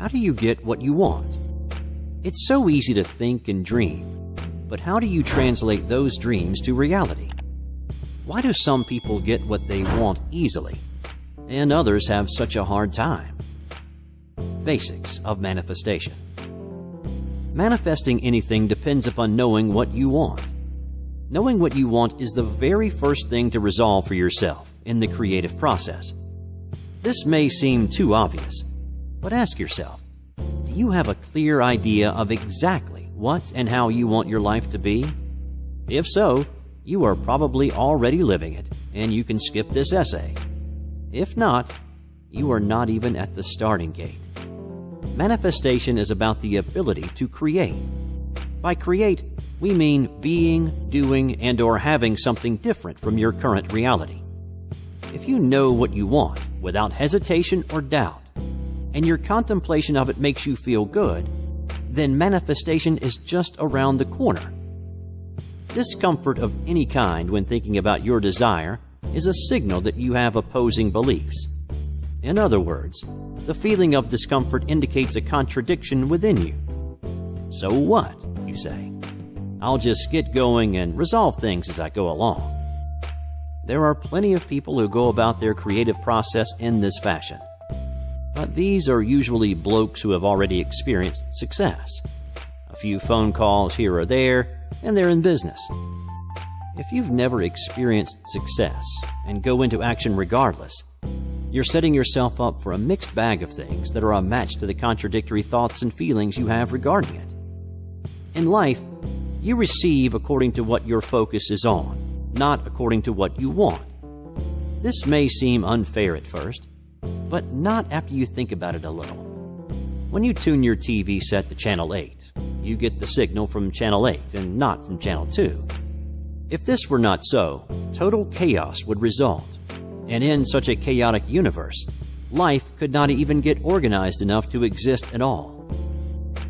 How do you get what you want? It's so easy to think and dream, but how do you translate those dreams to reality? Why do some people get what they want easily, and others have such a hard time? Basics of manifestation. Manifesting anything depends upon knowing what you want. Knowing what you want is the very first thing to resolve for yourself in the creative process. This may seem too obvious, but ask yourself, do you have a clear idea of exactly what and how you want your life to be? If so, you are probably already living it, and you can skip this essay. If not, you are not even at the starting gate. Manifestation is about the ability to create. By create, we mean being, doing, and/or having something different from your current reality. If you know what you want without hesitation or doubt, and your contemplation of it makes you feel good, then manifestation is just around the corner. Discomfort of any kind when thinking about your desire is a signal that you have opposing beliefs. In other words, the feeling of discomfort indicates a contradiction within you. So what, you say? I'll just get going and resolve things as I go along. There are plenty of people who go about their creative process in this fashion. But these are usually blokes who have already experienced success. A few phone calls here or there, and they're in business. If you've never experienced success and go into action regardless, you're setting yourself up for a mixed bag of things that are a match to the contradictory thoughts and feelings you have regarding it. In life, you receive according to what your focus is on, not according to what you want. This may seem unfair at first, but not after you think about it a little. When you tune your TV set to Channel 8, you get the signal from Channel 8 and not from Channel 2. If this were not so, total chaos would result. And in such a chaotic universe, life could not even get organized enough to exist at all.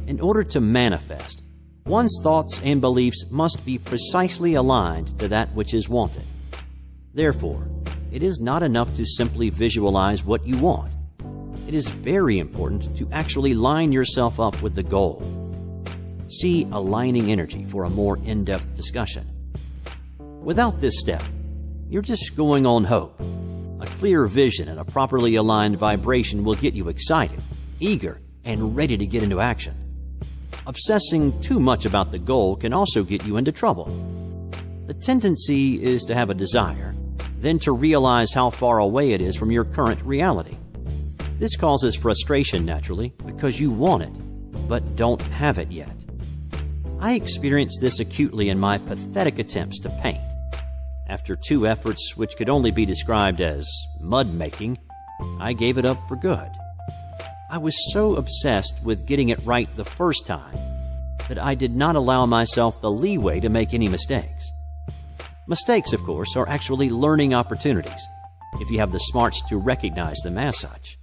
In order to manifest, one's thoughts and beliefs must be precisely aligned to that which is wanted. Therefore, it is not enough to simply visualize what you want. It is very important to actually line yourself up with the goal. See Aligning Energy for a more in-depth discussion. Without this step, you're just going on hope. A clear vision and a properly aligned vibration will get you excited, eager, and ready to get into action. Obsessing too much about the goal can also get you into trouble. The tendency is to have a desire, then to realize how far away it is from your current reality. This causes frustration naturally because you want it, but don't have it yet. I experienced this acutely in my pathetic attempts to paint. After 2 efforts which could only be described as mud making, I gave it up for good. I was so obsessed with getting it right the first time that I did not allow myself the leeway to make any mistakes. Mistakes, of course, are actually learning opportunities, if you have the smarts to recognize them as such.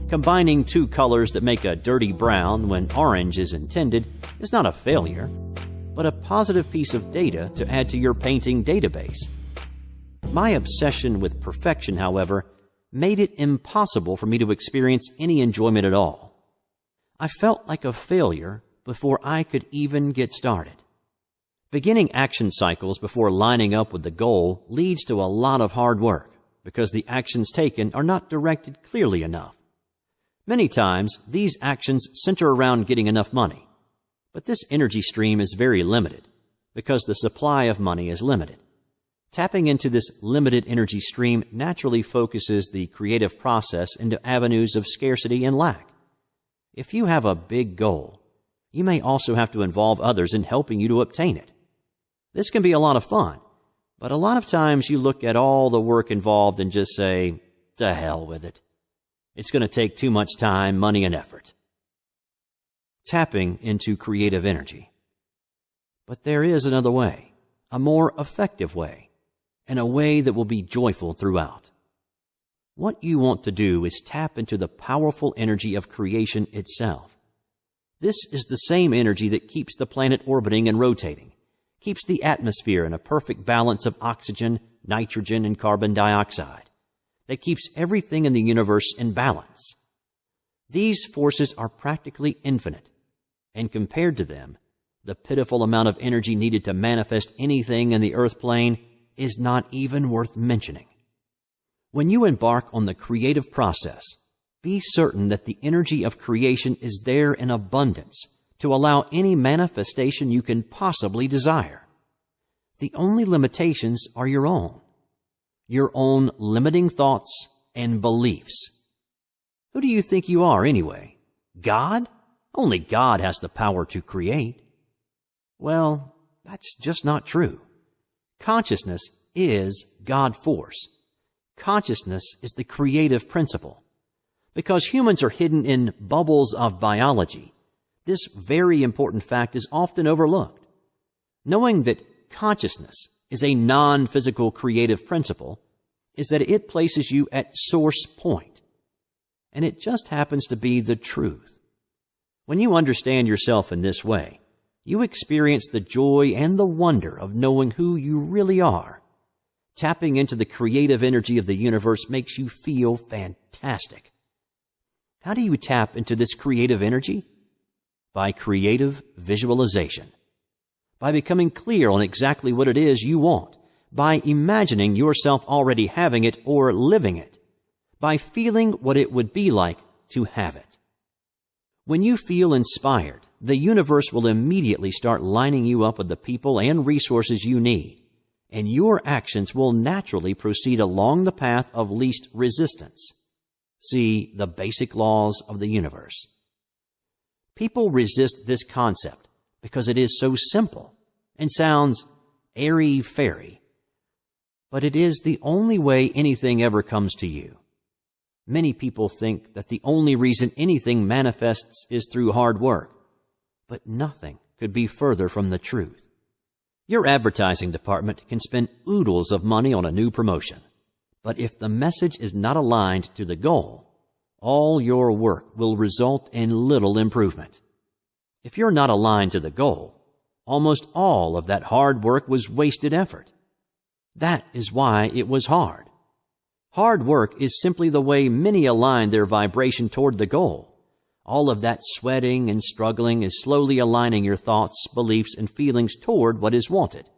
Combining 2 colors that make a dirty brown when orange is intended is not a failure, but a positive piece of data to add to your painting database. My obsession with perfection, however, made it impossible for me to experience any enjoyment at all. I felt like a failure before I could even get started. Beginning action cycles before lining up with the goal leads to a lot of hard work because the actions taken are not directed clearly enough. Many times, these actions center around getting enough money. But this energy stream is very limited because the supply of money is limited. Tapping into this limited energy stream naturally focuses the creative process into avenues of scarcity and lack. If you have a big goal, you may also have to involve others in helping you to obtain it. This can be a lot of fun, but a lot of times you look at all the work involved and just say, "To hell with it. It's going to take too much time, money, and effort." Tapping into creative energy. But there is another way, a more effective way, and a way that will be joyful throughout. What you want to do is tap into the powerful energy of creation itself. This is the same energy that keeps the planet orbiting and rotating, keeps the atmosphere in a perfect balance of oxygen, nitrogen, and carbon dioxide, that keeps everything in the universe in balance. These forces are practically infinite, and compared to them, the pitiful amount of energy needed to manifest anything in the earth plane is not even worth mentioning. When you embark on the creative process, be certain that the energy of creation is there in abundance to allow any manifestation you can possibly desire. The only limitations are your own limiting thoughts and beliefs. Who do you think you are anyway? God? Only God has the power to create. Well, that's just not true. Consciousness is God force. Consciousness is the creative principle. Because humans are hidden in bubbles of biology, this very important fact is often overlooked. Knowing that consciousness is a non-physical creative principle is that it places you at source point. And it just happens to be the truth. When you understand yourself in this way, you experience the joy and the wonder of knowing who you really are. Tapping into the creative energy of the universe makes you feel fantastic. How do you tap into this creative energy? By creative visualization. By becoming clear on exactly what it is you want. By imagining yourself already having it or living it. By feeling what it would be like to have it. When you feel inspired, the universe will immediately start lining you up with the people and resources you need, and your actions will naturally proceed along the path of least resistance. See the basic laws of the universe. People resist this concept because it is so simple and sounds airy-fairy, but it is the only way anything ever comes to you. Many people think that the only reason anything manifests is through hard work, but nothing could be further from the truth. Your advertising department can spend oodles of money on a new promotion, but if the message is not aligned to the goal, all your work will result in little improvement. If you're not aligned to the goal, almost all of that hard work was wasted effort. That is why it was hard. Hard work is simply the way many align their vibration toward the goal. All of that sweating and struggling is slowly aligning your thoughts, beliefs, and feelings toward what is wanted.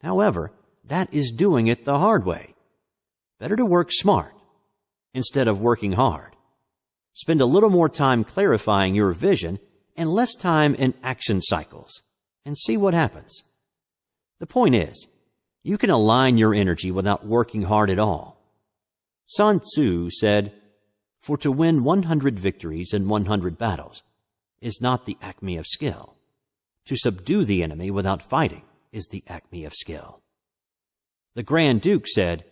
However, that is doing it the hard way. Better to work smart instead of working hard. Spend a little more time clarifying your vision and less time in action cycles, and see what happens. The point is, you can align your energy without working hard at all. Sun Tzu said, "For to win 100 victories in 100 battles is not the acme of skill. To subdue the enemy without fighting is the acme of skill." The Grand Duke said,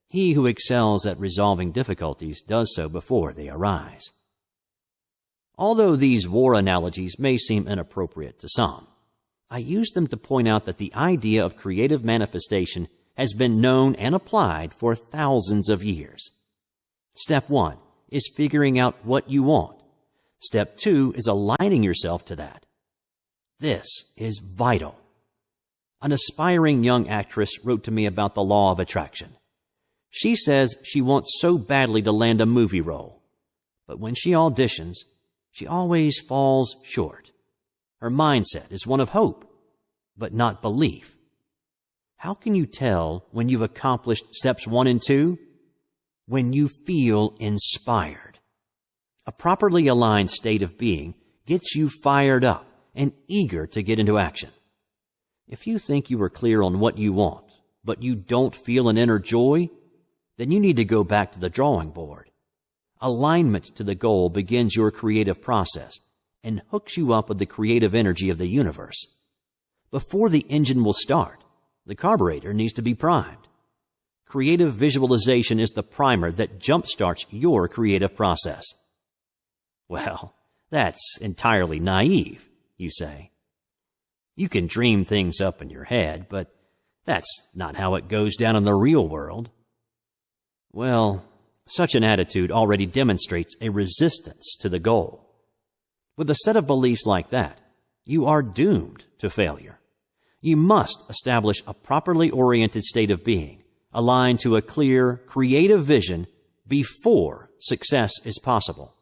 "He who excels at resolving difficulties does so before they arise." Although these war analogies may seem inappropriate to some, I use them to point out that the idea of creative manifestation has been known and applied for thousands of years. Step 1 is figuring out what you want. Step 2 is aligning yourself to that. This is vital. An aspiring young actress wrote to me about the law of attraction. She says she wants so badly to land a movie role, but when she auditions, she always falls short. Her mindset is one of hope, but not belief. How can you tell when you've accomplished steps 1 and 2? When you feel inspired. A properly aligned state of being gets you fired up and eager to get into action. If you think you are clear on what you want, but you don't feel an inner joy, then you need to go back to the drawing board. Alignment to the goal begins your creative process and hooks you up with the creative energy of the universe. Before the engine will start, the carburetor needs to be primed. Creative visualization is the primer that jumpstarts your creative process. Well, that's entirely naive, you say. You can dream things up in your head, but that's not how it goes down in the real world. Well, such an attitude already demonstrates a resistance to the goal. With a set of beliefs like that, you are doomed to failure. You must establish a properly oriented state of being, aligned to a clear, creative vision before success is possible.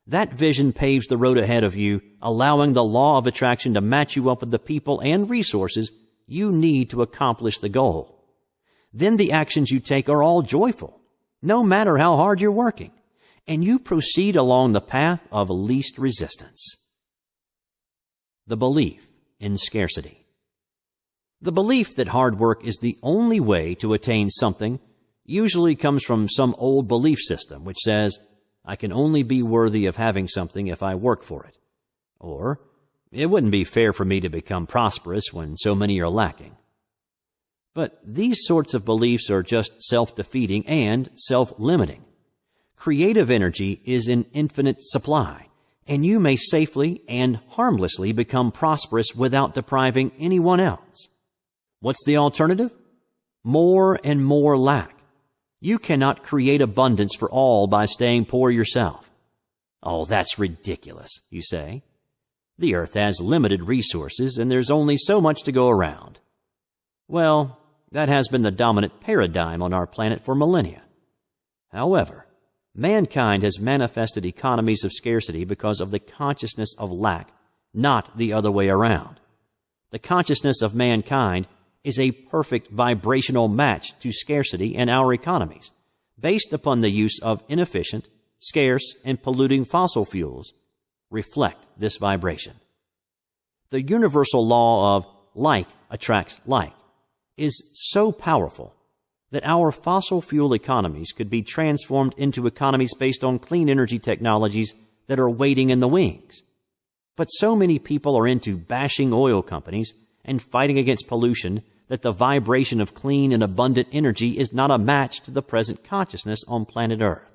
That vision paves the road ahead of you, allowing the law of attraction to match you up with the people and resources you need to accomplish the goal. Then the actions you take are all joyful, no matter how hard you're working, and you proceed along the path of least resistance. The belief in scarcity. The belief that hard work is the only way to attain something usually comes from some old belief system which says, I can only be worthy of having something if I work for it. Or, it wouldn't be fair for me to become prosperous when so many are lacking. But these sorts of beliefs are just self-defeating and self-limiting. Creative energy is in infinite supply, and you may safely and harmlessly become prosperous without depriving anyone else. What's the alternative? More and more lack. You cannot create abundance for all by staying poor yourself. Oh, that's ridiculous, you say. The earth has limited resources and there's only so much to go around. Well, that has been the dominant paradigm on our planet for millennia. However, mankind has manifested economies of scarcity because of the consciousness of lack, not the other way around. The consciousness of mankind is a perfect vibrational match to scarcity in our economies, based upon the use of inefficient, scarce, and polluting fossil fuels. Reflect this vibration. The universal law of like attracts like is so powerful that our fossil fuel economies could be transformed into economies based on clean energy technologies that are waiting in the wings. But so many people are into bashing oil companies and fighting against pollution that the vibration of clean and abundant energy is not a match to the present consciousness on planet Earth.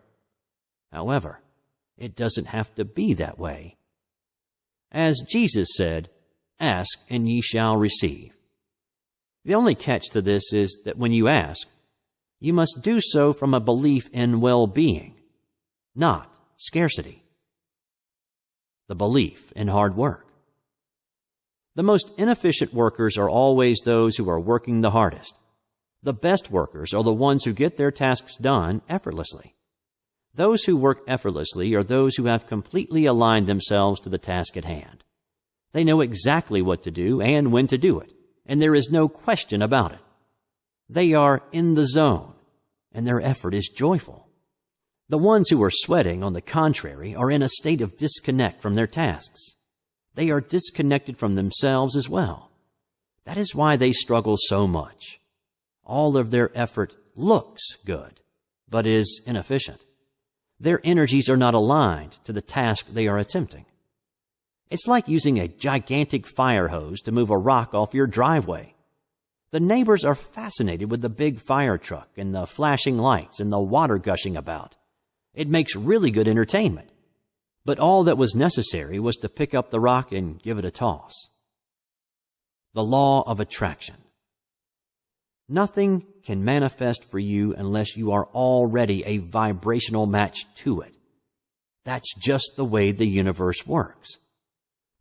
However, it doesn't have to be that way. As Jesus said, "Ask and ye shall receive." The only catch to this is that when you ask, you must do so from a belief in well-being, not scarcity. The belief in hard work. The most inefficient workers are always those who are working the hardest. The best workers are the ones who get their tasks done effortlessly. Those who work effortlessly are those who have completely aligned themselves to the task at hand. They know exactly what to do and when to do it, and there is no question about it. They are in the zone, and their effort is joyful. The ones who are sweating, on the contrary, are in a state of disconnect from their tasks. They are disconnected from themselves as well. That is why they struggle so much. All of their effort looks good, but is inefficient. Their energies are not aligned to the task they are attempting. It's like using a gigantic fire hose to move a rock off your driveway. The neighbors are fascinated with the big fire truck and the flashing lights and the water gushing about. It makes really good entertainment. But all that was necessary was to pick up the rock and give it a toss. The law of attraction. Nothing can manifest for you unless you are already a vibrational match to it. That's just the way the universe works.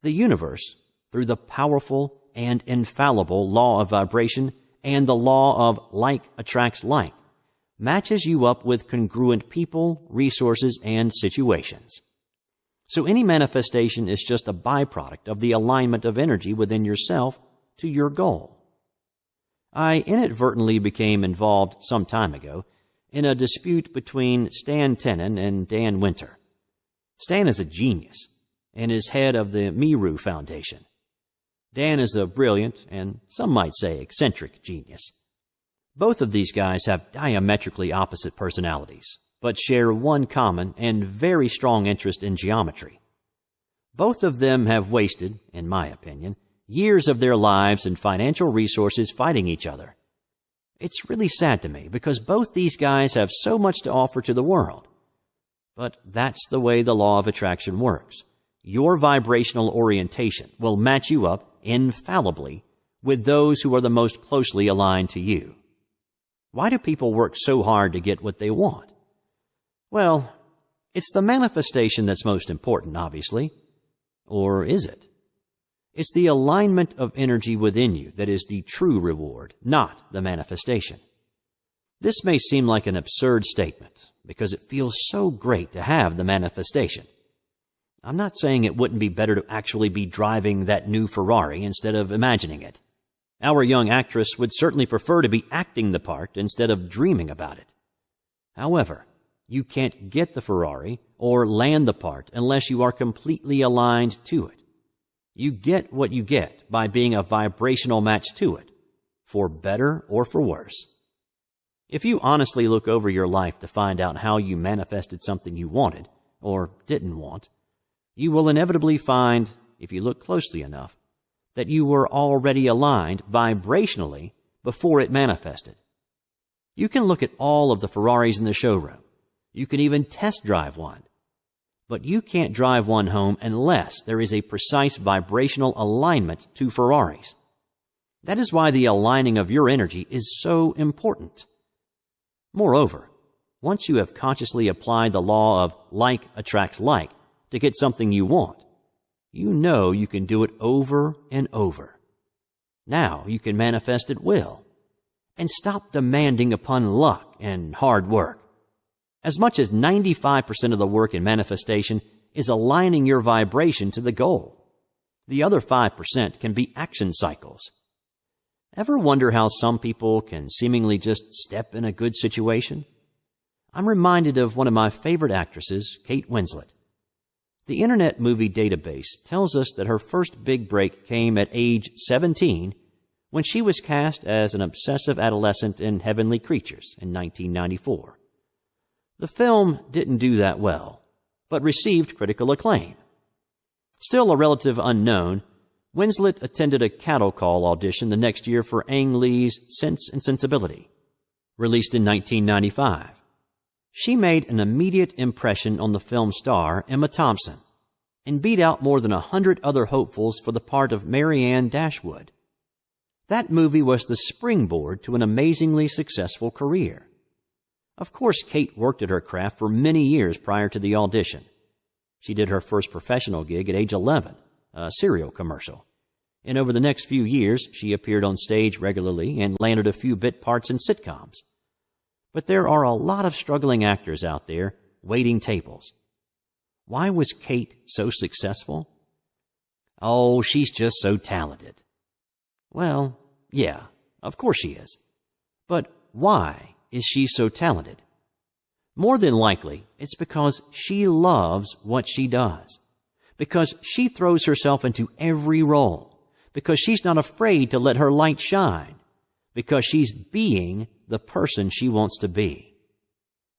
The universe, through the powerful and infallible law of vibration and the law of like attracts like, matches you up with congruent people, resources, and situations. So any manifestation is just a byproduct of the alignment of energy within yourself to your goal. I inadvertently became involved some time ago in a dispute between Stan Tenen and Dan Winter. Stan is a genius and is head of the Miru Foundation. Dan is a brilliant and some might say eccentric genius. Both of these guys have diametrically opposite personalities, but share one common and very strong interest in geometry. Both of them have wasted, in my opinion, years of their lives and financial resources fighting each other. It's really sad to me because both these guys have so much to offer to the world. But that's the way the law of attraction works. Your vibrational orientation will match you up infallibly with those who are the most closely aligned to you. Why do people work so hard to get what they want? Well, it's the manifestation that's most important, obviously. Or is it? It's the alignment of energy within you that is the true reward, not the manifestation. This may seem like an absurd statement because it feels so great to have the manifestation. I'm not saying it wouldn't be better to actually be driving that new Ferrari instead of imagining it. Our young actress would certainly prefer to be acting the part instead of dreaming about it. However, you can't get the Ferrari or land the part unless you are completely aligned to it. You get what you get by being a vibrational match to it, for better or for worse. If you honestly look over your life to find out how you manifested something you wanted or didn't want, you will inevitably find, if you look closely enough, that you were already aligned vibrationally before it manifested. You can look at all of the Ferraris in the showroom. You can even test drive one. But you can't drive one home unless there is a precise vibrational alignment to Ferraris. That is why the aligning of your energy is so important. Moreover, once you have consciously applied the law of like attracts like to get something you want, you know you can do it over and over. Now you can manifest at will and stop demanding upon luck and hard work. As much as 95% of the work in manifestation is aligning your vibration to the goal. The other 5% can be action cycles. Ever wonder how some people can seemingly just step in a good situation? I'm reminded of one of my favorite actresses, Kate Winslet. The Internet Movie Database tells us that her first big break came at age 17 when she was cast as an obsessive adolescent in Heavenly Creatures in 1994. The film didn't do that well, but received critical acclaim. Still a relative unknown, Winslet attended a cattle call audition the next year for Ang Lee's Sense and Sensibility, released in 1995. She made an immediate impression on the film star Emma Thompson and beat out more than 100 other hopefuls for the part of Marianne Dashwood. That movie was the springboard to an amazingly successful career. Of course, Kate worked at her craft for many years prior to the audition. She did her first professional gig at age 11, a cereal commercial. And over the next few years, she appeared on stage regularly and landed a few bit parts in sitcoms. But there are a lot of struggling actors out there waiting tables. Why was Kate so successful? Oh, she's just so talented. Well, yeah, of course she is. But why is she so talented? More than likely, it's because she loves what she does. Because she throws herself into every role. Because she's not afraid to let her light shine. Because she's being the person she wants to be.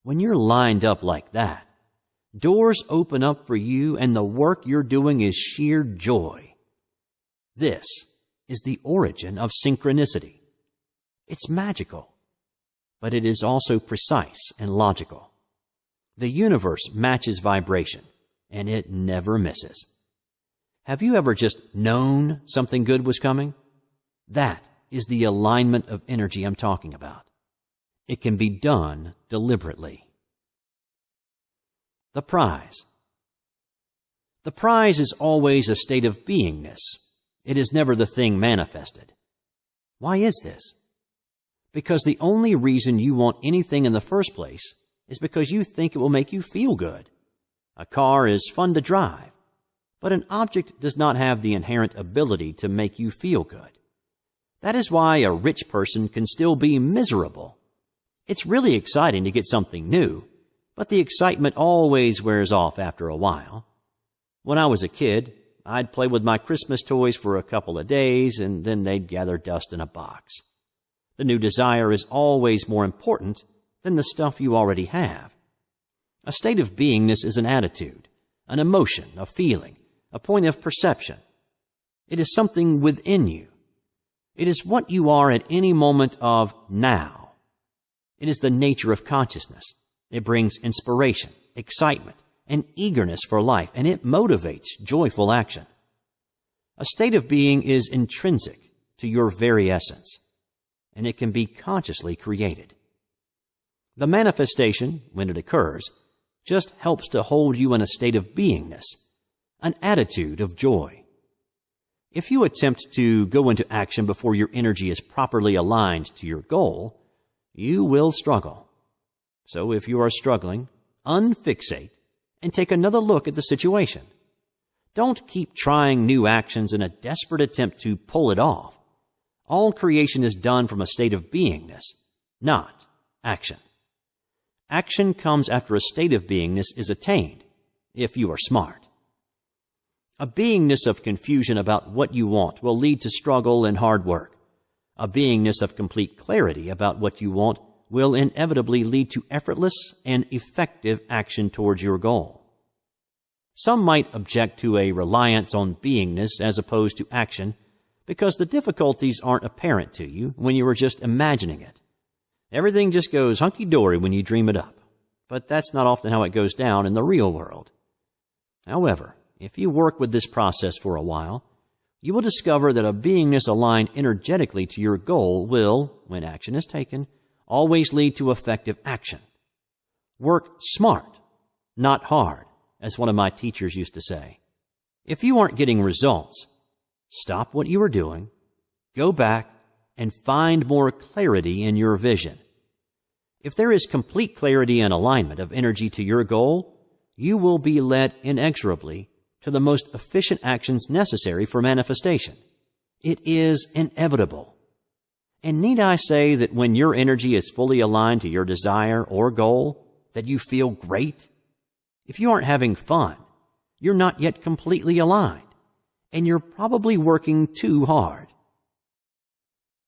When you're lined up like that, doors open up for you and the work you're doing is sheer joy. This is the origin of synchronicity. It's magical, but it is also precise and logical. The universe matches vibration, and it never misses. Have you ever just known something good was coming? That is the alignment of energy I'm talking about. It can be done deliberately. The prize. The prize is always a state of beingness. It is never the thing manifested. Why is this? Because the only reason you want anything in the first place is because you think it will make you feel good. A car is fun to drive, but an object does not have the inherent ability to make you feel good. That is why a rich person can still be miserable. It's really exciting to get something new, but the excitement always wears off after a while. When I was a kid, I'd play with my Christmas toys for a couple of days, and then they'd gather dust in a box. The new desire is always more important than the stuff you already have. A state of beingness is an attitude, an emotion, a feeling, a point of perception. It is something within you. It is what you are at any moment of now. It is the nature of consciousness. It brings inspiration, excitement, and eagerness for life, and it motivates joyful action. A state of being is intrinsic to your very essence, and it can be consciously created. The manifestation, when it occurs, just helps to hold you in a state of beingness, an attitude of joy. If you attempt to go into action before your energy is properly aligned to your goal, you will struggle. So if you are struggling, unfixate and take another look at the situation. Don't keep trying new actions in a desperate attempt to pull it off. All creation is done from a state of beingness, not action. Action comes after a state of beingness is attained, if you are smart. A beingness of confusion about what you want will lead to struggle and hard work. A beingness of complete clarity about what you want will inevitably lead to effortless and effective action towards your goal. Some might object to a reliance on beingness as opposed to action because the difficulties aren't apparent to you when you are just imagining it. Everything just goes hunky-dory when you dream it up, but that's not often how it goes down in the real world. However, if you work with this process for a while, you will discover that a beingness aligned energetically to your goal will, when action is taken, always lead to effective action. Work smart, not hard, as one of my teachers used to say. If you aren't getting results, stop what you are doing, go back, and find more clarity in your vision. If there is complete clarity and alignment of energy to your goal, you will be led inexorably to the most efficient actions necessary for manifestation. It is inevitable. And need I say that when your energy is fully aligned to your desire or goal, that you feel great? If you aren't having fun, you're not yet completely aligned, and you're probably working too hard.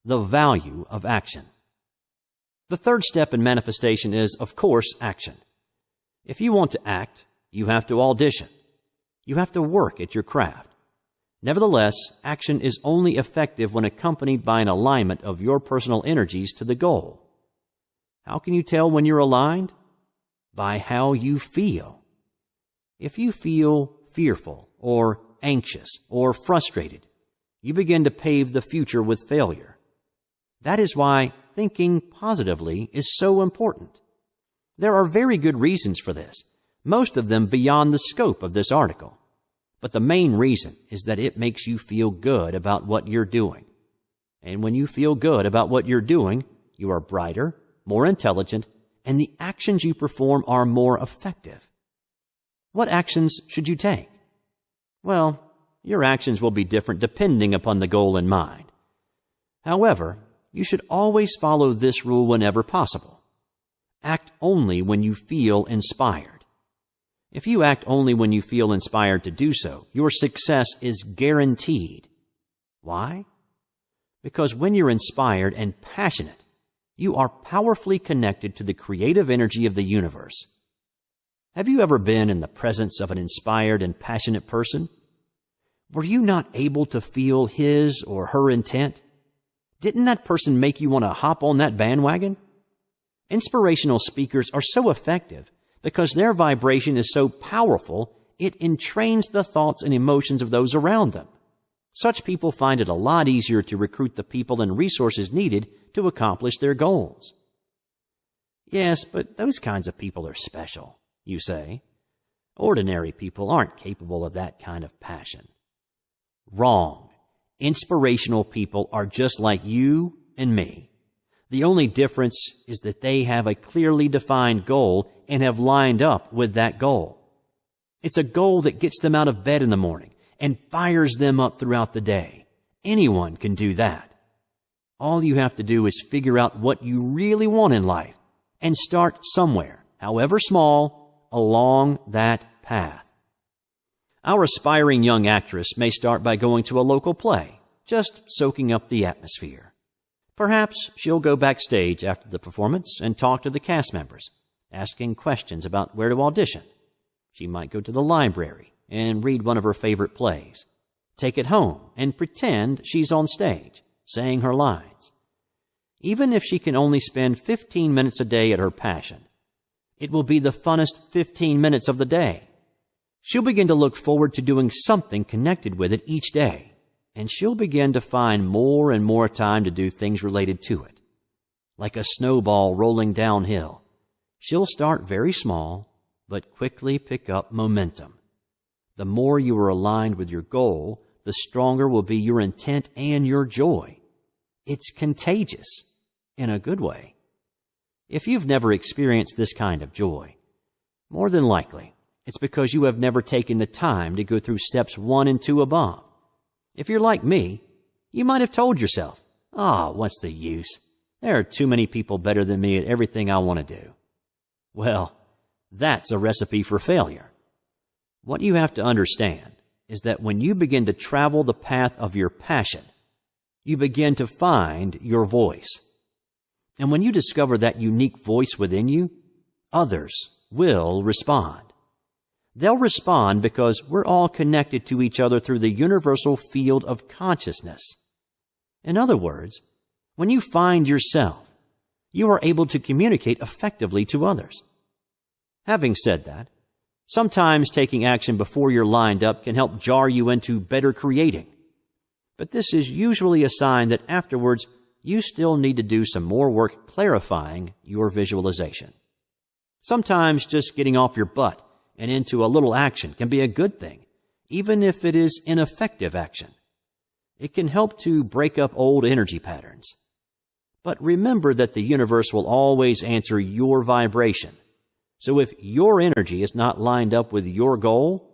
The value of action. The third step in manifestation is, of course, action. If you want to act, you have to audition. You have to work at your craft. Nevertheless, action is only effective when accompanied by an alignment of your personal energies to the goal. How can you tell when you're aligned? By how you feel. If you feel fearful or anxious or frustrated, you begin to pave the future with failure. That is why thinking positively is so important. There are very good reasons for this, most of them beyond the scope of this article. But the main reason is that it makes you feel good about what you're doing. And when you feel good about what you're doing, you are brighter, more intelligent, and the actions you perform are more effective. What actions should you take? Well, your actions will be different depending upon the goal in mind. However, you should always follow this rule whenever possible. Act only when you feel inspired. If you act only when you feel inspired to do so, your success is guaranteed. Why? Because when you're inspired and passionate, you are powerfully connected to the creative energy of the universe. Have you ever been in the presence of an inspired and passionate person? Were you not able to feel his or her intent? Didn't that person make you want to hop on that bandwagon? Inspirational speakers are so effective because their vibration is so powerful, it entrains the thoughts and emotions of those around them. Such people find it a lot easier to recruit the people and resources needed to accomplish their goals. Yes, but those kinds of people are special, you say. Ordinary people aren't capable of that kind of passion. Wrong. Inspirational people are just like you and me. The only difference is that they have a clearly defined goal and have lined up with that goal. It's a goal that gets them out of bed in the morning and fires them up throughout the day. Anyone can do that. All you have to do is figure out what you really want in life and start somewhere, however small, along that path. Our aspiring young actress may start by going to a local play, just soaking up the atmosphere. Perhaps she'll go backstage after the performance and talk to the cast members, asking questions about where to audition. She might go to the library and read one of her favorite plays, take it home and pretend she's on stage, saying her lines. Even if she can only spend 15 minutes a day at her passion, it will be the funnest 15 minutes of the day. She'll begin to look forward to doing something connected with it each day, and she'll begin to find more and more time to do things related to it. Like a snowball rolling downhill, she'll start very small, but quickly pick up momentum. The more you are aligned with your goal, the stronger will be your intent and your joy. It's contagious, in a good way. If you've never experienced this kind of joy, more than likely, It's because you have never taken the time to go through steps 1 and 2 above. If you're like me, you might have told yourself, what's the use? There are too many people better than me at everything I want to do. Well, that's a recipe for failure. What you have to understand is that when you begin to travel the path of your passion, you begin to find your voice. And when you discover that unique voice within you, others will respond. They'll respond because we're all connected to each other through the universal field of consciousness. In other words, when you find yourself, you are able to communicate effectively to others. Having said that, sometimes taking action before you're lined up can help jar you into better creating. But this is usually a sign that afterwards you still need to do some more work clarifying your visualization. Sometimes just getting off your butt and into a little action can be a good thing, even if it is ineffective action. It can help to break up old energy patterns. But remember that the universe will always answer your vibration. So if your energy is not lined up with your goal,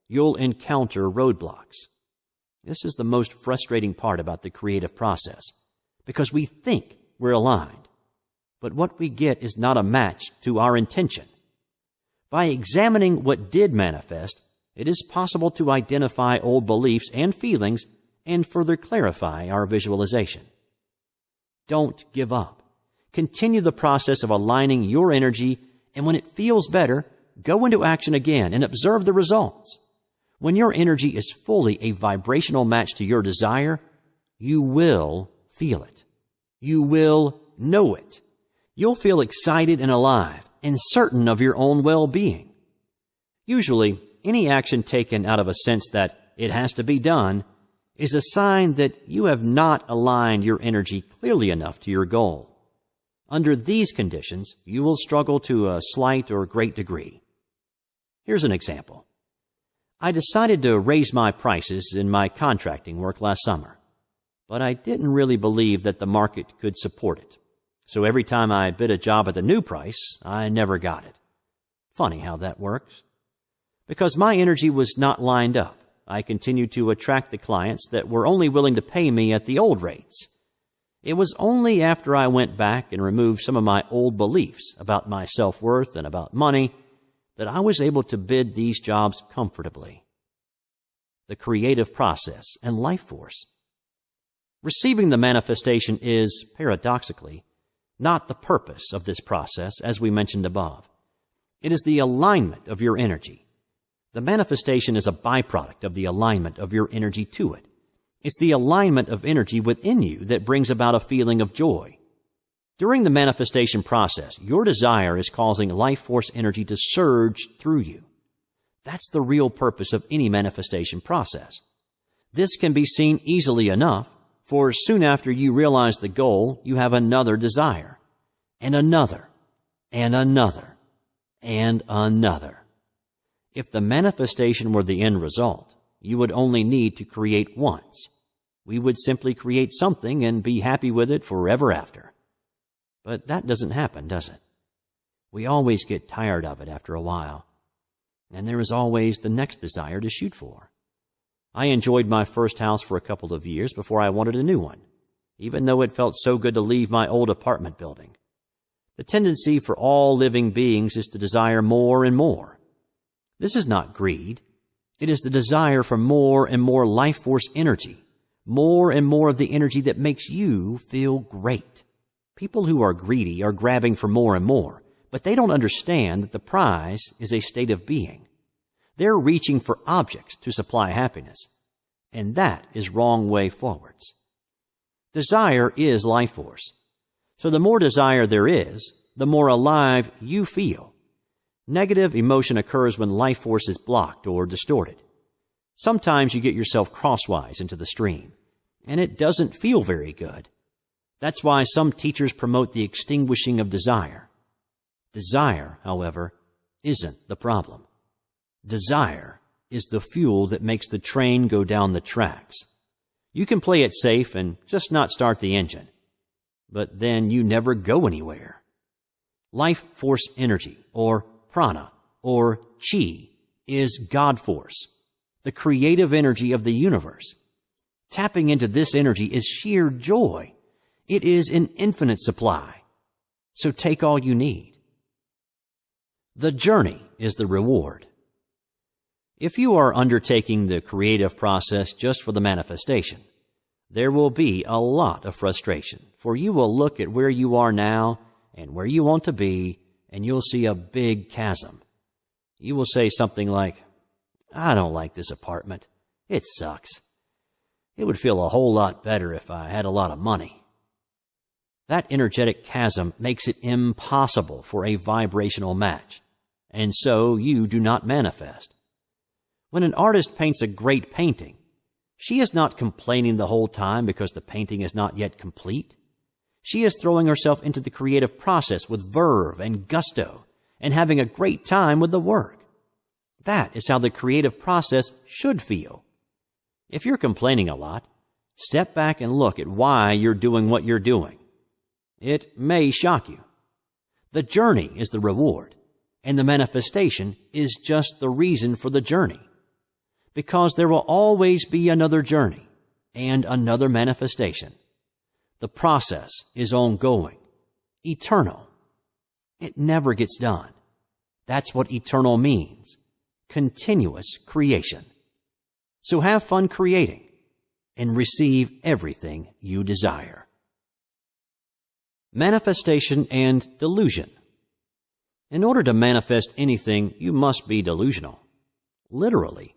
you'll encounter roadblocks. This is the most frustrating part about the creative process, because we think we're aligned, but what we get is not a match to our intention. By examining what did manifest, it is possible to identify old beliefs and feelings and further clarify our visualization. Don't give up. Continue the process of aligning your energy, and when it feels better, go into action again and observe the results. When your energy is fully a vibrational match to your desire, you will feel it. You will know it. You'll feel excited and alive and certain of your own well-being. Usually, any action taken out of a sense that it has to be done is a sign that you have not aligned your energy clearly enough to your goal. Under these conditions, you will struggle to a slight or great degree. Here's an example. I decided to raise my prices in my contracting work last summer, but I didn't really believe that the market could support it. So every time I bid a job at the new price, I never got it. Funny how that works. Because my energy was not lined up, I continued to attract the clients that were only willing to pay me at the old rates. It was only after I went back and removed some of my old beliefs about my self-worth and about money that I was able to bid these jobs comfortably. The creative process and life force. Receiving the manifestation is, paradoxically, not the purpose of this process, as we mentioned above. It is the alignment of your energy. The manifestation is a byproduct of the alignment of your energy to it. It's the alignment of energy within you that brings about a feeling of joy. During the manifestation process, your desire is causing life force energy to surge through you. That's the real purpose of any manifestation process. This can be seen easily enough, for soon after you realize the goal, you have another desire, and another, and another, and another. If the manifestation were the end result, you would only need to create once. We would simply create something and be happy with it forever after. But that doesn't happen, does it? We always get tired of it after a while. And there is always the next desire to shoot for. I enjoyed my first house for a couple of years before I wanted a new one, even though it felt so good to leave my old apartment building. The tendency for all living beings is to desire more and more. This is not greed. It is the desire for more and more life force energy, more and more of the energy that makes you feel great. People who are greedy are grabbing for more and more, but they don't understand that the prize is a state of being. They're reaching for objects to supply happiness, and that is wrong way forwards. Desire is life force. So the more desire there is, the more alive you feel. Negative emotion occurs when life force is blocked or distorted. Sometimes you get yourself crosswise into the stream, and it doesn't feel very good. That's why some teachers promote the extinguishing of desire. Desire, however, isn't the problem. Desire is the fuel that makes the train go down the tracks. You can play it safe and just not start the engine, but then you never go anywhere. Life force energy, or prana, or chi, is God Force, the creative energy of the universe. Tapping into this energy is sheer joy. It is an infinite supply. So take all you need. The journey is the reward. If you are undertaking the creative process just for the manifestation, there will be a lot of frustration, for you will look at where you are now and where you want to be, and you'll see a big chasm. You will say something like, "I don't like this apartment. It sucks. It would feel a whole lot better if I had a lot of money." That energetic chasm makes it impossible for a vibrational match, and so you do not manifest. When an artist paints a great painting, she is not complaining the whole time because the painting is not yet complete. She is throwing herself into the creative process with verve and gusto and having a great time with the work. That is how the creative process should feel. If you're complaining a lot, step back and look at why you're doing what you're doing. It may shock you. The journey is the reward, and the manifestation is just the reason for the journey. Because there will always be another journey and another manifestation. The process is ongoing, eternal. It never gets done. That's what eternal means. Continuous creation. So have fun creating and receive everything you desire. Manifestation and delusion. In order to manifest anything, you must be delusional. Literally.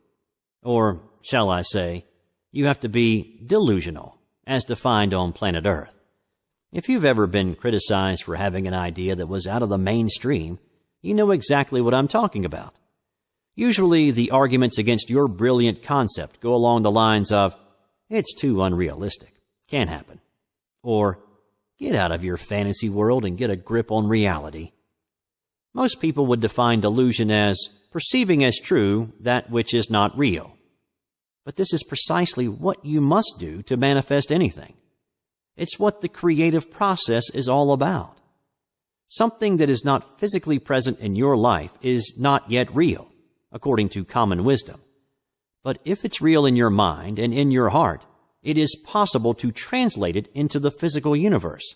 Or, shall I say, you have to be delusional, as defined on planet Earth. If you've ever been criticized for having an idea that was out of the mainstream, you know exactly what I'm talking about. Usually, the arguments against your brilliant concept go along the lines of, "It's too unrealistic. Can't happen." Or, "Get out of your fantasy world and get a grip on reality." Most people would define delusion as perceiving as true that which is not real. But this is precisely what you must do to manifest anything. It's what the creative process is all about. Something that is not physically present in your life is not yet real, according to common wisdom. But if it's real in your mind and in your heart, it is possible to translate it into the physical universe.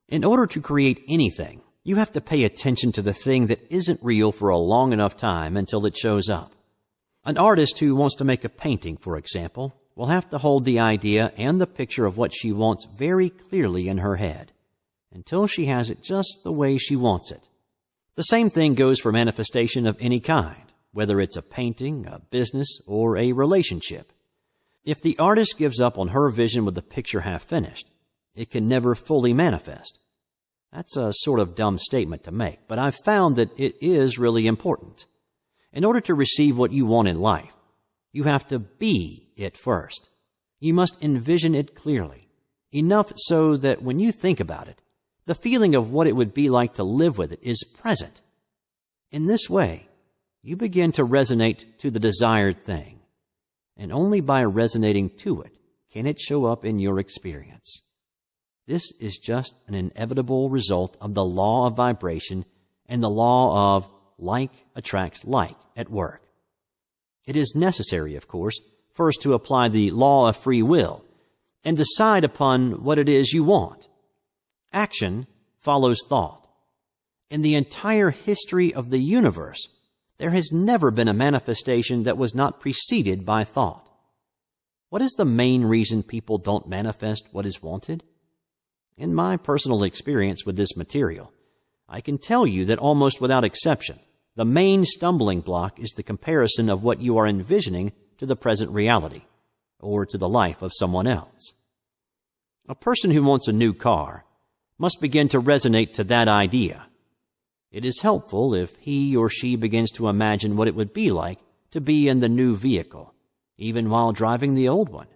In order to create anything, you have to pay attention to the thing that isn't real for a long enough time until it shows up. An artist who wants to make a painting, for example, will have to hold the idea and the picture of what she wants very clearly in her head until she has it just the way she wants it. The same thing goes for manifestation of any kind, whether it's a painting, a business, or a relationship. If the artist gives up on her vision with the picture half finished, it can never fully manifest. That's a sort of dumb statement to make, but I've found that it is really important. In order to receive what you want in life, you have to be it first. You must envision it clearly, enough so that when you think about it, the feeling of what it would be like to live with it is present. In this way, you begin to resonate to the desired thing, and only by resonating to it can it show up in your experience. This is just an inevitable result of the law of vibration and the law of like attracts like at work. It is necessary, of course, first to apply the law of free will and decide upon what it is you want. Action follows thought. In the entire history of the universe, there has never been a manifestation that was not preceded by thought. What is the main reason people don't manifest what is wanted? In my personal experience with this material, I can tell you that almost without exception, the main stumbling block is the comparison of what you are envisioning to the present reality, or to the life of someone else. A person who wants a new car must begin to resonate to that idea. It is helpful if he or she begins to imagine what it would be like to be in the new vehicle, even while driving the old one.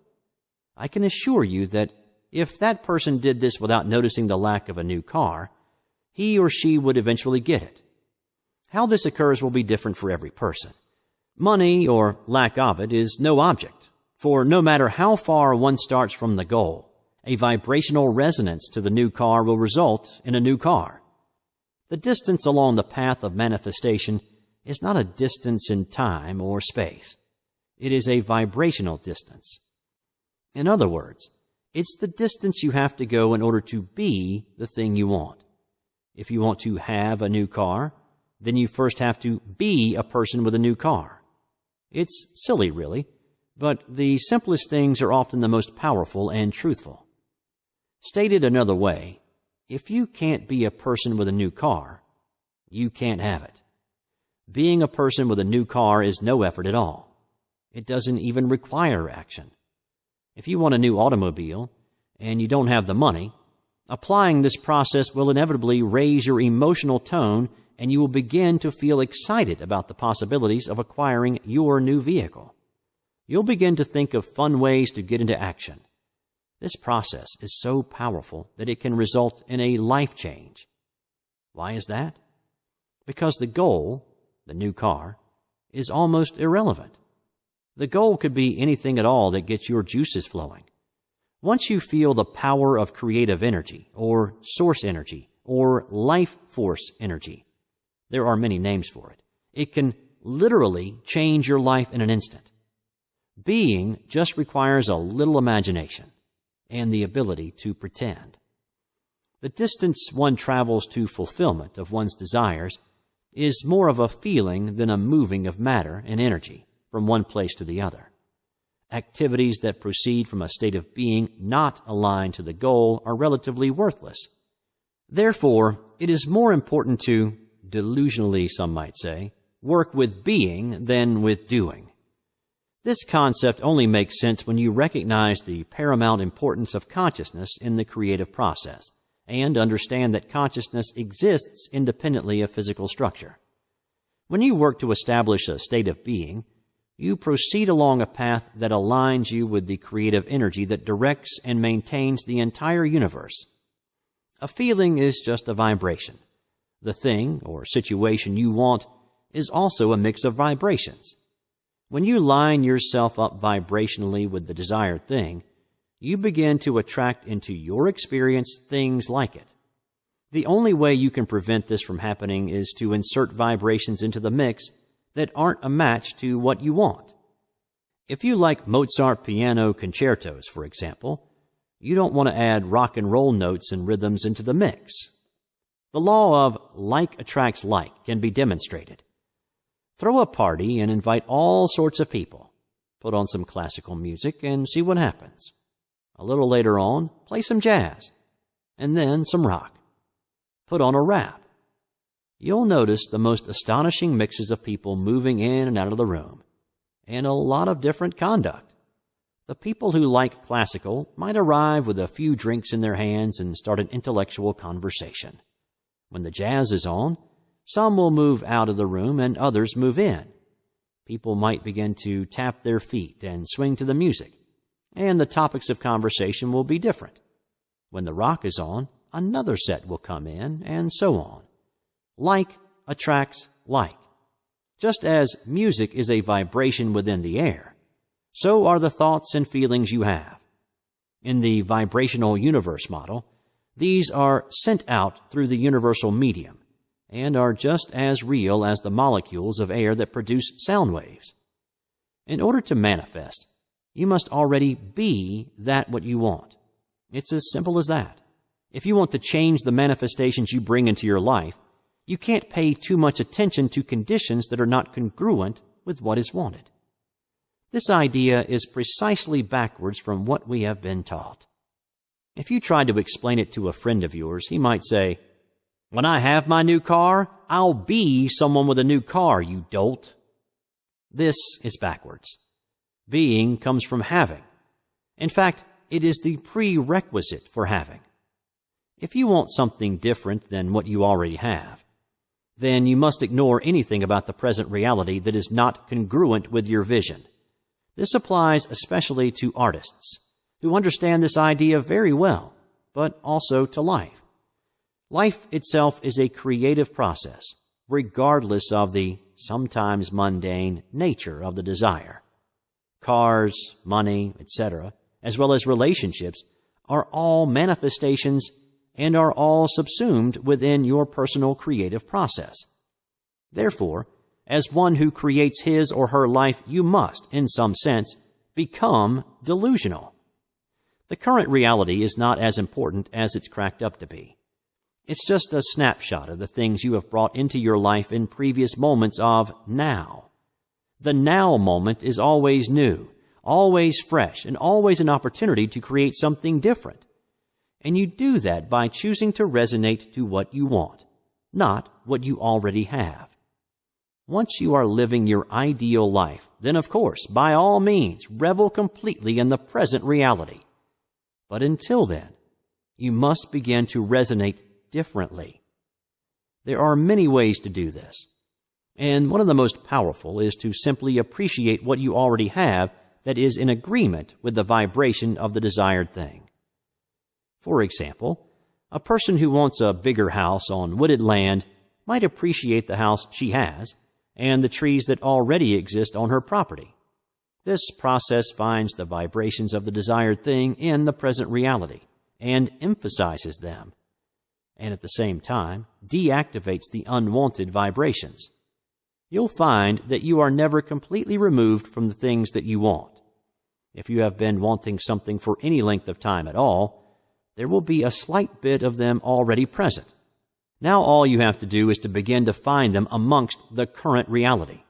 I can assure you that if that person did this without noticing the lack of a new car, he or she would eventually get it. How this occurs will be different for every person. Money, or lack of it, is no object, for no matter how far one starts from the goal, a vibrational resonance to the new car will result in a new car. The distance along the path of manifestation is not a distance in time or space. It is a vibrational distance. In other words, it's the distance you have to go in order to be the thing you want. If you want to have a new car, then you first have to be a person with a new car. It's silly, really, but the simplest things are often the most powerful and truthful. Stated another way, if you can't be a person with a new car, you can't have it. Being a person with a new car is no effort at all. It doesn't even require action. If you want a new automobile and you don't have the money, applying this process will inevitably raise your emotional tone, and you will begin to feel excited about the possibilities of acquiring your new vehicle. You'll begin to think of fun ways to get into action. This process is so powerful that it can result in a life change. Why is that? Because the goal, the new car, is almost irrelevant. The goal could be anything at all that gets your juices flowing. Once you feel the power of creative energy, or source energy, or life force energy, there are many names for it, it can literally change your life in an instant. Being just requires a little imagination and the ability to pretend. The distance one travels to fulfillment of one's desires is more of a feeling than a moving of matter and energy from one place to the other. Activities that proceed from a state of being not aligned to the goal are relatively worthless. Therefore, it is more important to, delusionally some might say, work with being than with doing. This concept only makes sense when you recognize the paramount importance of consciousness in the creative process and understand that consciousness exists independently of physical structure. When you work to establish a state of being, you proceed along a path that aligns you with the creative energy that directs and maintains the entire universe. A feeling is just a vibration. The thing or situation you want is also a mix of vibrations. When you line yourself up vibrationally with the desired thing, you begin to attract into your experience things like it. The only way you can prevent this from happening is to insert vibrations into the mix that aren't a match to what you want. If you like Mozart piano concertos, for example, you don't want to add rock and roll notes and rhythms into the mix. The law of like attracts like can be demonstrated. Throw a party and invite all sorts of people. Put on some classical music and see what happens. A little later on, play some jazz, and then some rock. Put on a rap. You'll notice the most astonishing mixes of people moving in and out of the room, and a lot of different conduct. The people who like classical might arrive with a few drinks in their hands and start an intellectual conversation. When the jazz is on, some will move out of the room and others move in. People might begin to tap their feet and swing to the music, and the topics of conversation will be different. When the rock is on, another set will come in, and so on. Like attracts like. Just as music is a vibration within the air, so are the thoughts and feelings you have. In the vibrational universe model, these are sent out through the universal medium and are just as real as the molecules of air that produce sound waves. In order to manifest, you must already be that what you want. It's as simple as that. If you want to change the manifestations you bring into your life, you can't pay too much attention to conditions that are not congruent with what is wanted. This idea is precisely backwards from what we have been taught. If you tried to explain it to a friend of yours, he might say, "When I have my new car, I'll be someone with a new car, you dolt." This is backwards. Being comes from having. In fact, it is the prerequisite for having. If you want something different than what you already have, then you must ignore anything about the present reality that is not congruent with your vision. This applies especially to artists, who understand this idea very well, but also to life. Life itself is a creative process, regardless of the sometimes mundane nature of the desire. Cars, money, etc., as well as relationships, are all manifestations and are all subsumed within your personal creative process. Therefore, as one who creates his or her life, you must, in some sense, become delusional. The current reality is not as important as it's cracked up to be. It's just a snapshot of the things you have brought into your life in previous moments of now. The now moment is always new, always fresh, and always an opportunity to create something different. And you do that by choosing to resonate to what you want, not what you already have. Once you are living your ideal life, then of course, by all means, revel completely in the present reality. But until then, you must begin to resonate differently. There are many ways to do this, and one of the most powerful is to simply appreciate what you already have that is in agreement with the vibration of the desired thing. For example, a person who wants a bigger house on wooded land might appreciate the house she has and the trees that already exist on her property. This process finds the vibrations of the desired thing in the present reality and emphasizes them, and at the same time deactivates the unwanted vibrations. You'll find that you are never completely removed from the things that you want. If you have been wanting something for any length of time at all, there will be a slight bit of them already present. Now all you have to do is to begin to find them amongst the current reality.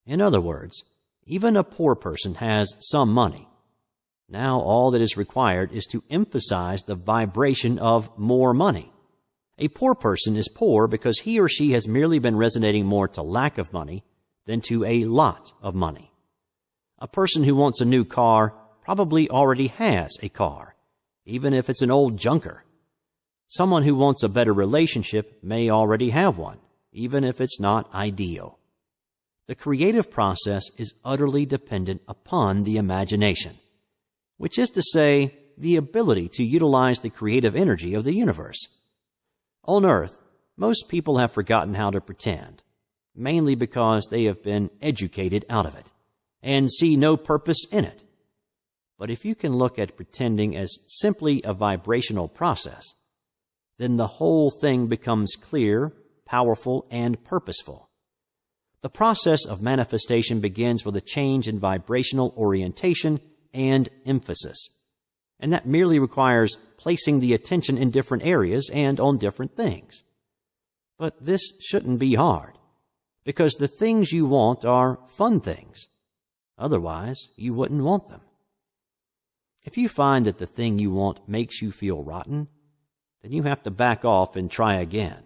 In other words, even a poor person has some money. Now all that is required is to emphasize the vibration of more money. A poor person is poor because he or she has merely been resonating more to lack of money than to a lot of money. A person who wants a new car probably already has a car, even if it's an old junker. Someone who wants a better relationship may already have one, even if it's not ideal. The creative process is utterly dependent upon the imagination, which is to say, the ability to utilize the creative energy of the universe. On Earth, most people have forgotten how to pretend, mainly because they have been educated out of it and see no purpose in it. But if you can look at pretending as simply a vibrational process, then the whole thing becomes clear, powerful, and purposeful. The process of manifestation begins with a change in vibrational orientation and emphasis, and that merely requires placing the attention in different areas and on different things. But this shouldn't be hard, because the things you want are fun things. Otherwise, you wouldn't want them. If you find that the thing you want makes you feel rotten, then you have to back off and try again.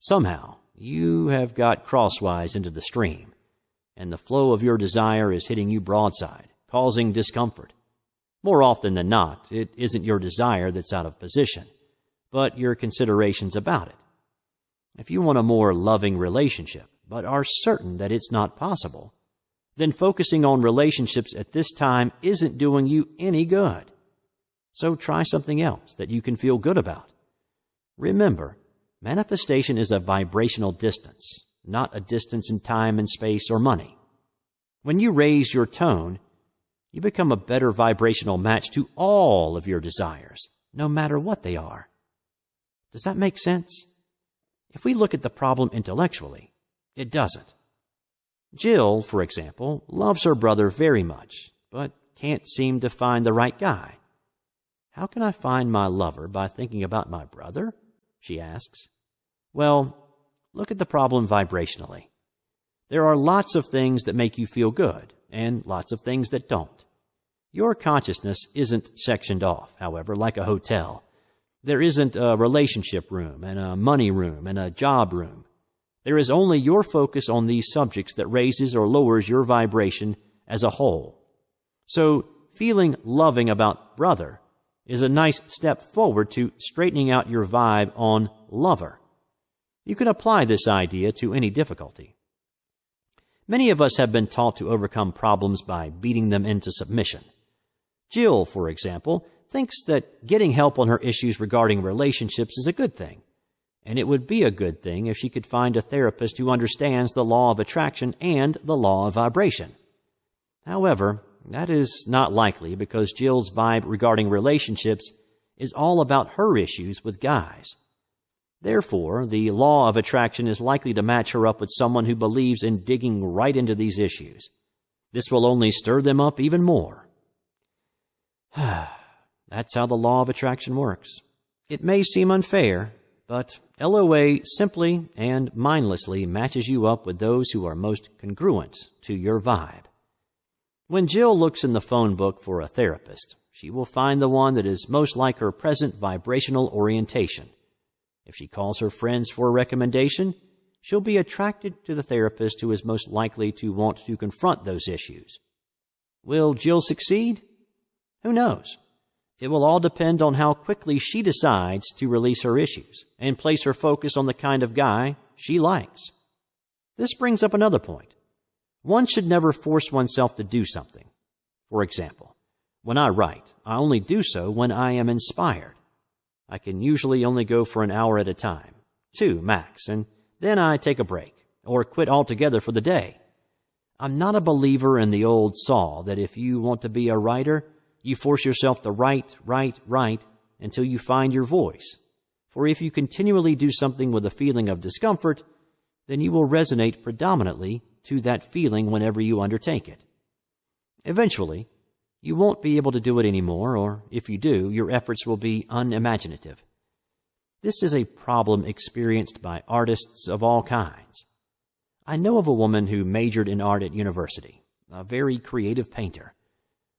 Somehow, you have got crosswise into the stream, and the flow of your desire is hitting you broadside, causing discomfort. More often than not, it isn't your desire that's out of position, but your considerations about it. If you want a more loving relationship, but are certain that it's not possible, then focusing on relationships at this time isn't doing you any good. So try something else that you can feel good about. Remember, manifestation is a vibrational distance, not a distance in time and space or money. When you raise your tone, you become a better vibrational match to all of your desires, no matter what they are. Does that make sense? If we look at the problem intellectually, it doesn't. Jill, for example, loves her brother very much, but can't seem to find the right guy. How can I find my lover by thinking about my brother? She asks. Well, look at the problem vibrationally. There are lots of things that make you feel good, and lots of things that don't. Your consciousness isn't sectioned off, however, like a hotel. There isn't a relationship room, and a money room, and a job room. There is only your focus on these subjects that raises or lowers your vibration as a whole. So, feeling loving about brother is a nice step forward to straightening out your vibe on lover. You can apply this idea to any difficulty. Many of us have been taught to overcome problems by beating them into submission. Jill, for example, thinks that getting help on her issues regarding relationships is a good thing, and it would be a good thing if she could find a therapist who understands the law of attraction and the law of vibration. However, that is not likely because Jill's vibe regarding relationships is all about her issues with guys. Therefore, the law of attraction is likely to match her up with someone who believes in digging right into these issues. This will only stir them up even more. That's how the law of attraction works. It may seem unfair, but LOA simply and mindlessly matches you up with those who are most congruent to your vibe. When Jill looks in the phone book for a therapist, she will find the one that is most like her present vibrational orientation. If she calls her friends for a recommendation, she'll be attracted to the therapist who is most likely to want to confront those issues. Will Jill succeed? Who knows? It will all depend on how quickly she decides to release her issues and place her focus on the kind of guy she likes. This brings up another point. One should never force oneself to do something. For example, when I write, I only do so when I am inspired. I can usually only go for an hour at a time, 2 max, and then I take a break or quit altogether for the day. I'm not a believer in the old saw that if you want to be a writer, you force yourself to write until you find your voice. For if you continually do something with a feeling of discomfort, then you will resonate predominantly to that feeling whenever you undertake it. Eventually, you won't be able to do it anymore, or if you do, your efforts will be unimaginative. This is a problem experienced by artists of all kinds. I know of a woman who majored in art at university, a very creative painter.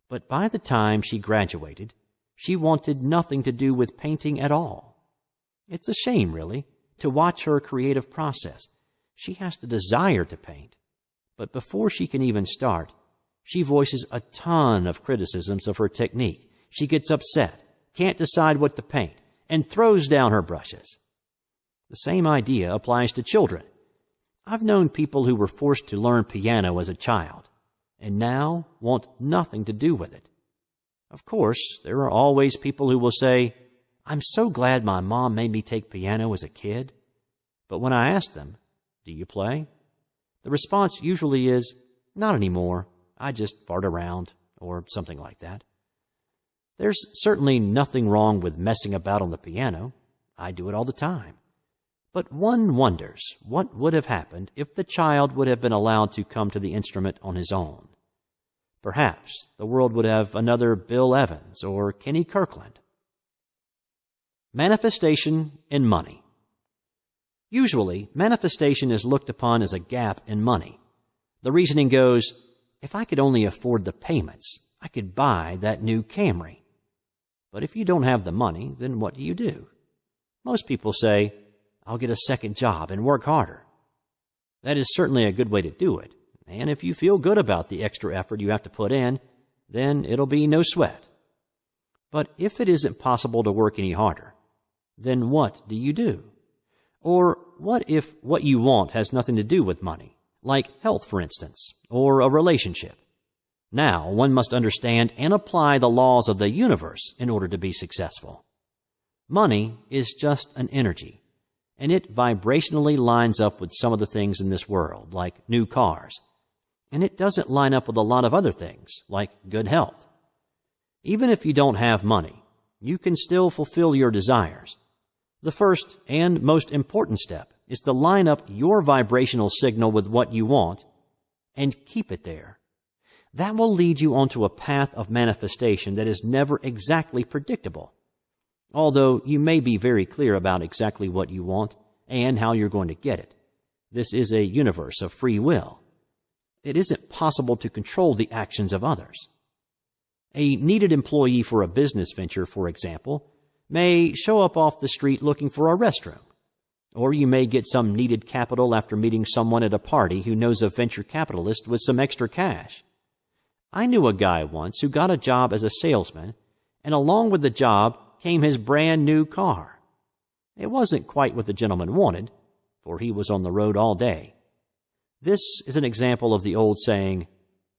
But by the time she graduated, she wanted nothing to do with painting at all. It's a shame, really, to watch her creative process. She has the desire to paint, but before she can even start, she voices a ton of criticisms of her technique. She gets upset, can't decide what to paint, and throws down her brushes. The same idea applies to children. I've known people who were forced to learn piano as a child, and now want nothing to do with it. Of course, there are always people who will say, "I'm so glad my mom made me take piano as a kid." But when I ask them, "Do you play?" the response usually is, "Not anymore. I just fart around," or something like that. There's certainly nothing wrong with messing about on the piano. I do it all the time. But one wonders what would have happened if the child would have been allowed to come to the instrument on his own. Perhaps the world would have another Bill Evans or Kenny Kirkland. Manifestation in money. Usually, manifestation is looked upon as a gap in money. The reasoning goes, if I could only afford the payments, I could buy that new Camry. But if you don't have the money, then what do? Most people say, "I'll get a second job and work harder." That is certainly a good way to do it, and if you feel good about the extra effort you have to put in, then it'll be no sweat. But if it isn't possible to work any harder, then what do? Or what if what you want has nothing to do with money, like health, for instance, or a relationship? Now, one must understand and apply the laws of the universe in order to be successful. Money is just an energy, and it vibrationally lines up with some of the things in this world, like new cars, and it doesn't line up with a lot of other things, like good health. Even if you don't have money, you can still fulfill your desires. The first and most important step is to line up your vibrational signal with what you want and keep it there. That will lead you onto a path of manifestation that is never exactly predictable. Although you may be very clear about exactly what you want and how you're going to get it. This is a universe of free will. It isn't possible to control the actions of others. A needed employee for a business venture, for example, may show up off the street looking for a restroom. Or you may get some needed capital after meeting someone at a party who knows a venture capitalist with some extra cash. I knew a guy once who got a job as a salesman, and along with the job came his brand new car. It wasn't quite what the gentleman wanted, for he was on the road all day. This is an example of the old saying,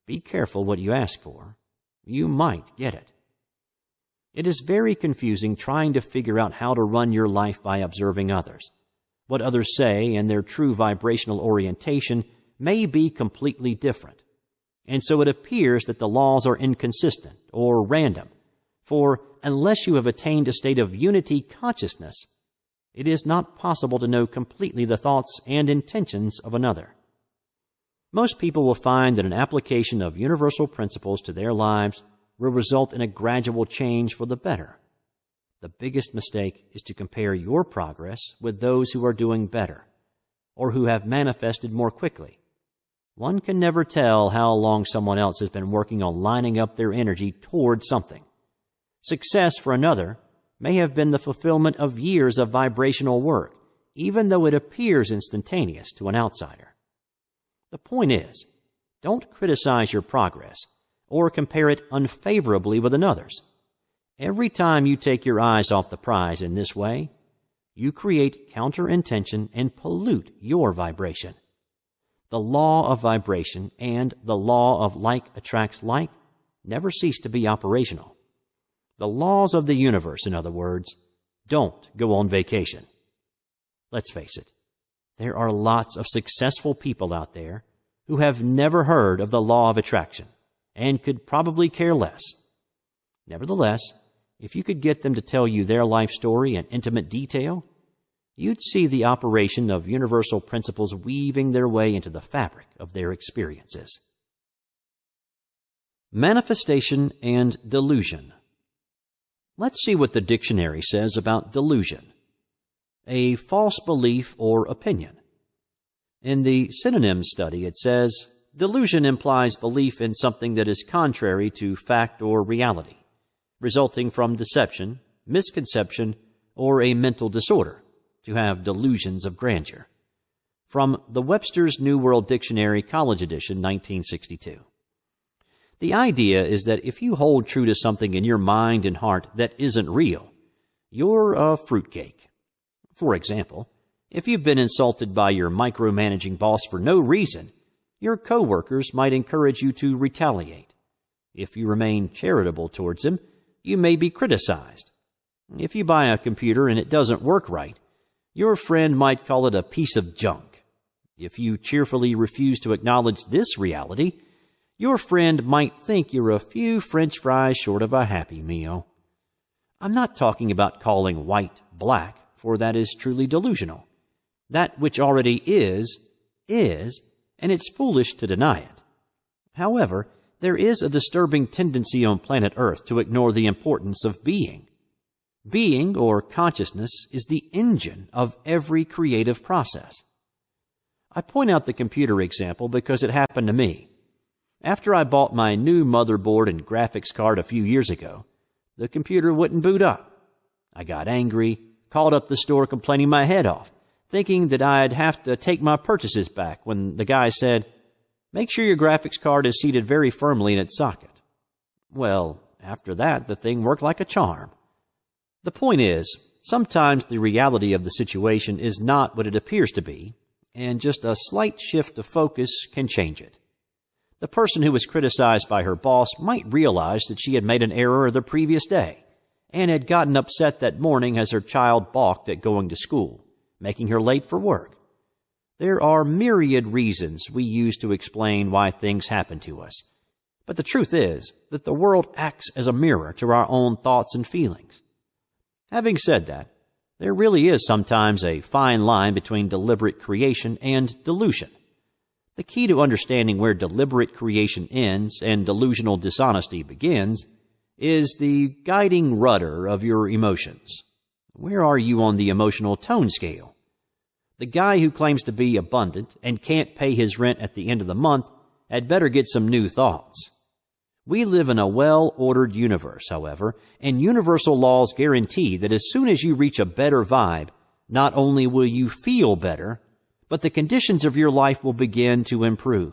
"Be careful what you ask for. You might get it." It is very confusing trying to figure out how to run your life by observing others. What others say and their true vibrational orientation may be completely different. And so it appears that the laws are inconsistent or random, for unless you have attained a state of unity consciousness, it is not possible to know completely the thoughts and intentions of another. Most people will find that an application of universal principles to their lives will result in a gradual change for the better. The biggest mistake is to compare your progress with those who are doing better, or who have manifested more quickly. One can never tell how long someone else has been working on lining up their energy toward something. Success for another may have been the fulfillment of years of vibrational work, even though it appears instantaneous to an outsider. The point is, don't criticize your progress or compare it unfavorably with another's. Every time you take your eyes off the prize in this way, you create counter-intention and pollute your vibration. The law of vibration and the law of like attracts like never cease to be operational. The laws of the universe, in other words, don't go on vacation. Let's face it, there are lots of successful people out there who have never heard of the law of attraction and could probably care less. Nevertheless, if you could get them to tell you their life story in intimate detail, you'd see the operation of universal principles weaving their way into the fabric of their experiences. Manifestation and delusion. Let's see what the dictionary says about delusion. A false belief or opinion. In the synonym study, it says, delusion implies belief in something that is contrary to fact or reality, resulting from deception, misconception, or a mental disorder, to have delusions of grandeur. From the Webster's New World Dictionary, College Edition, 1962. The idea is that if you hold true to something in your mind and heart that isn't real, you're a fruitcake. For example, if you've been insulted by your micromanaging boss for no reason, your coworkers might encourage you to retaliate. If you remain charitable towards them, you may be criticized. If you buy a computer and it doesn't work right, your friend might call it a piece of junk. If you cheerfully refuse to acknowledge this reality, your friend might think you're a few French fries short of a Happy Meal. I'm not talking about calling white black, for that is truly delusional. That which already is, and it's foolish to deny it. However, there is a disturbing tendency on planet Earth to ignore the importance of being. Being, or consciousness, is the engine of every creative process. I point out the computer example because it happened to me. After I bought my new motherboard and graphics card a few years ago, the computer wouldn't boot up. I got angry, called up the store complaining my head off, thinking that I'd have to take my purchases back when the guy said, "Make sure your graphics card is seated very firmly in its socket." Well, after that, the thing worked like a charm. The point is, sometimes the reality of the situation is not what it appears to be, and just a slight shift of focus can change it. The person who was criticized by her boss might realize that she had made an error the previous day and had gotten upset that morning as her child balked at going to school, making her late for work. There are myriad reasons we use to explain why things happen to us, but the truth is that the world acts as a mirror to our own thoughts and feelings. Having said that, there really is sometimes a fine line between deliberate creation and delusion. The key to understanding where deliberate creation ends and delusional dishonesty begins is the guiding rudder of your emotions. Where are you on the emotional tone scale? The guy who claims to be abundant and can't pay his rent at the end of the month had better get some new thoughts. We live in a well-ordered universe, however, and universal laws guarantee that as soon as you reach a better vibe, not only will you feel better, but the conditions of your life will begin to improve.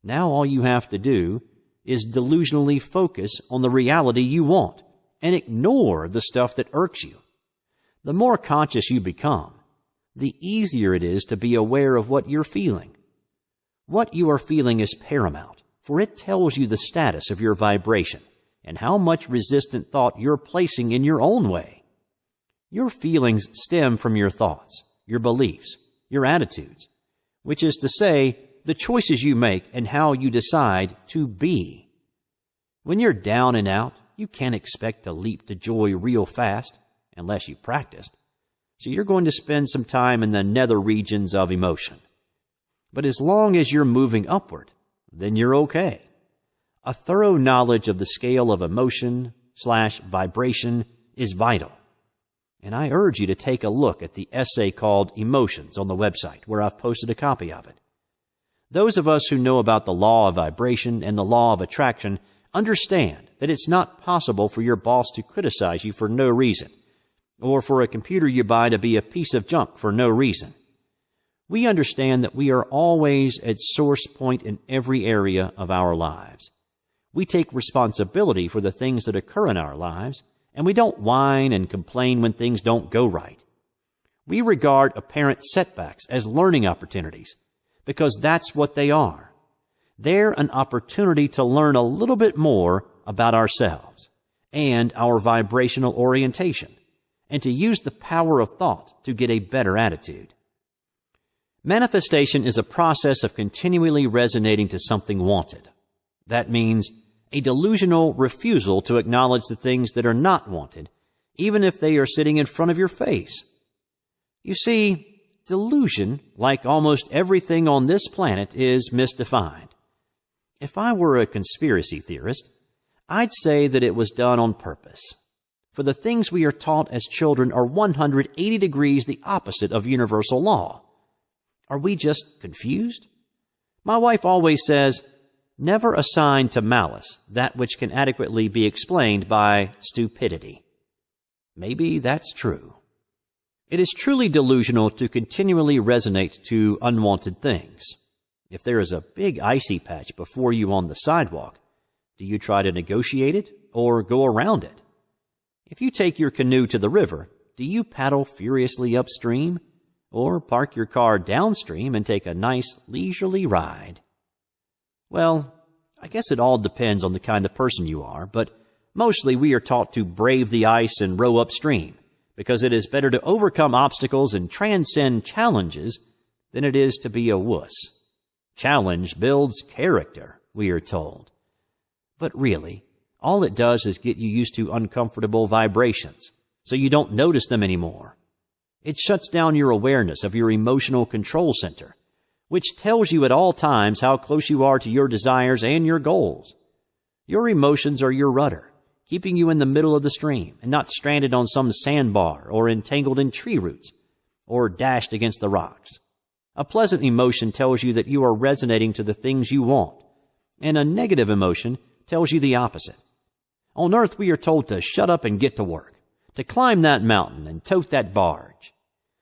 Now all you have to do is delusionally focus on the reality you want and ignore the stuff that irks you. The more conscious you become, the easier it is to be aware of what you're feeling. What you are feeling is paramount, for it tells you the status of your vibration and how much resistant thought you're placing in your own way. Your feelings stem from your thoughts, your beliefs, your attitudes, which is to say, the choices you make and how you decide to be. When you're down and out, you can't expect to leap to joy real fast, unless you've practiced. so you're going to spend some time in the nether regions of emotion. But as long as you're moving upward, then you're okay. A thorough knowledge of the scale of emotion/vibration is vital. And I urge you to take a look at the essay called Emotions on the website, where I've posted a copy of it. Those of us who know about the law of vibration and the law of attraction understand that it's not possible for your boss to criticize you for no reason, or for a computer you buy to be a piece of junk for no reason. We understand that we are always at source point in every area of our lives. We take responsibility for the things that occur in our lives, and we don't whine and complain when things don't go right. We regard apparent setbacks as learning opportunities, because that's what they are. They're an opportunity to learn a little bit more about ourselves and our vibrational orientation, and to use the power of thought to get a better attitude. Manifestation is a process of continually resonating to something wanted. That means a delusional refusal to acknowledge the things that are not wanted, even if they are sitting in front of your face. You see, delusion, like almost everything on this planet, is misdefined. If I were a conspiracy theorist, I'd say that it was done on purpose. For the things we are taught as children are 180 degrees the opposite of universal law. Are we just confused? My wife always says, never assign to malice that which can adequately be explained by stupidity. Maybe that's true. It is truly delusional to continually resonate to unwanted things. If there is a big icy patch before you on the sidewalk, do you try to negotiate it or go around it? If you take your canoe to the river, do you paddle furiously upstream or park your car downstream and take a nice leisurely ride? Well, I guess it all depends on the kind of person you are, but mostly we are taught to brave the ice and row upstream, because it is better to overcome obstacles and transcend challenges than it is to be a wuss. Challenge builds character, we are told. But really, all it does is get you used to uncomfortable vibrations, so you don't notice them anymore. It shuts down your awareness of your emotional control center, which tells you at all times how close you are to your desires and your goals. Your emotions are your rudder, keeping you in the middle of the stream and not stranded on some sandbar or entangled in tree roots or dashed against the rocks. A pleasant emotion tells you that you are resonating to the things you want, and a negative emotion tells you the opposite. On Earth, we are told to shut up and get to work, to climb that mountain and tote that barge.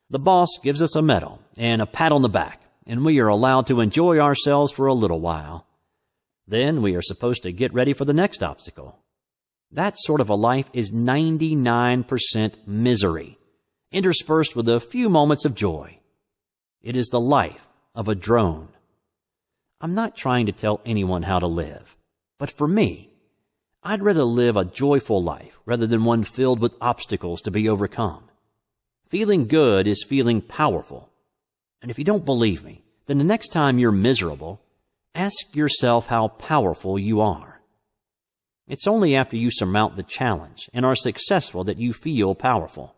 The boss gives us a medal and a pat on the back, and we are allowed to enjoy ourselves for a little while. Then we are supposed to get ready for the next obstacle. That sort of a life is 99% misery, interspersed with a few moments of joy. It is the life of a drone. I'm not trying to tell anyone how to live, but for me, I'd rather live a joyful life rather than one filled with obstacles to be overcome. Feeling good is feeling powerful. And if you don't believe me, then the next time you're miserable, ask yourself how powerful you are. It's only after you surmount the challenge and are successful that you feel powerful.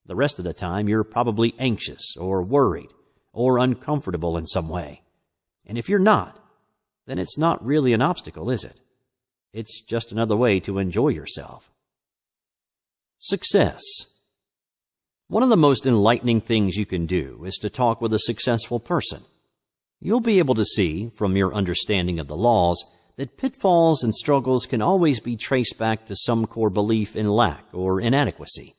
The rest of the time, you're probably anxious or worried or uncomfortable in some way. And if you're not, then it's not really an obstacle, is it? It's just another way to enjoy yourself. Success. One of the most enlightening things you can do is to talk with a successful person. You'll be able to see, from your understanding of the laws, that pitfalls and struggles can always be traced back to some core belief in lack or inadequacy.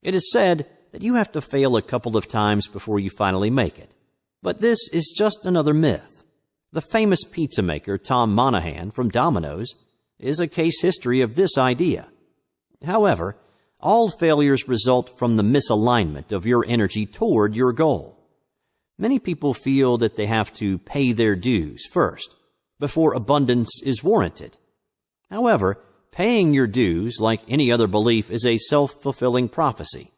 It is said that you have to fail a couple of times before you finally make it. But this is just another myth. The famous pizza maker Tom Monahan from Domino's is a case history of this idea. However, all failures result from the misalignment of your energy toward your goal. Many people feel that they have to pay their dues first, before abundance is warranted. However, paying your dues, like any other belief, is a self-fulfilling prophecy.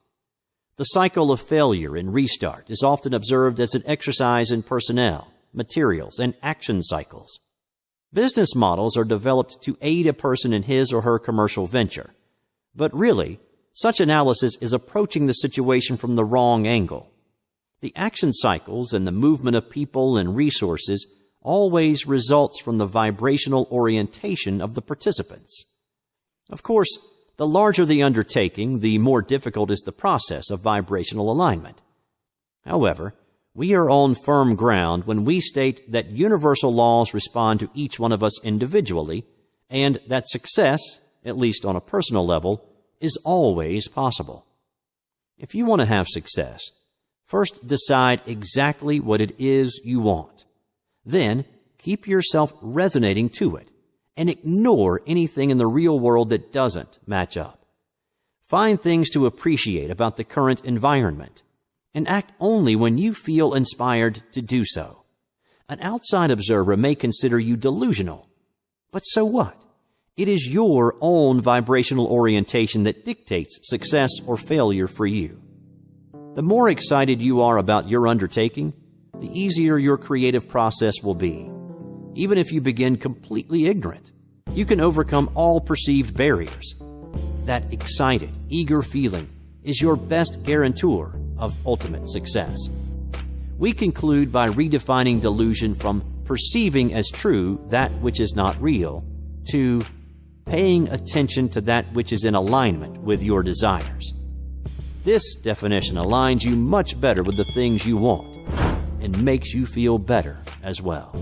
The cycle of failure and restart is often observed as an exercise in personnel, materials, and action cycles. Business models are developed to aid a person in his or her commercial venture, but really, Such analysis is approaching the situation from the wrong angle. The action cycles and the movement of people and resources always results from the vibrational orientation of the participants. Of course, the larger the undertaking, the more difficult is the process of vibrational alignment. However, we are on firm ground when we state that universal laws respond to each one of us individually, and that success, at least on a personal level, is always possible. If you want to have success, first decide exactly what it is you want. Then keep yourself resonating to it and ignore anything in the real world that doesn't match up. Find things to appreciate about the current environment and act only when you feel inspired to do so. An outside observer may consider you delusional, but so what? It is your own vibrational orientation that dictates success or failure for you. The more excited you are about your undertaking, the easier your creative process will be. Even if you begin completely ignorant, you can overcome all perceived barriers. That excited, eager feeling is your best guarantor of ultimate success. We conclude by redefining delusion from perceiving as true that which is not real to paying attention to that which is in alignment with your desires. This definition aligns you much better with the things you want and makes you feel better as well.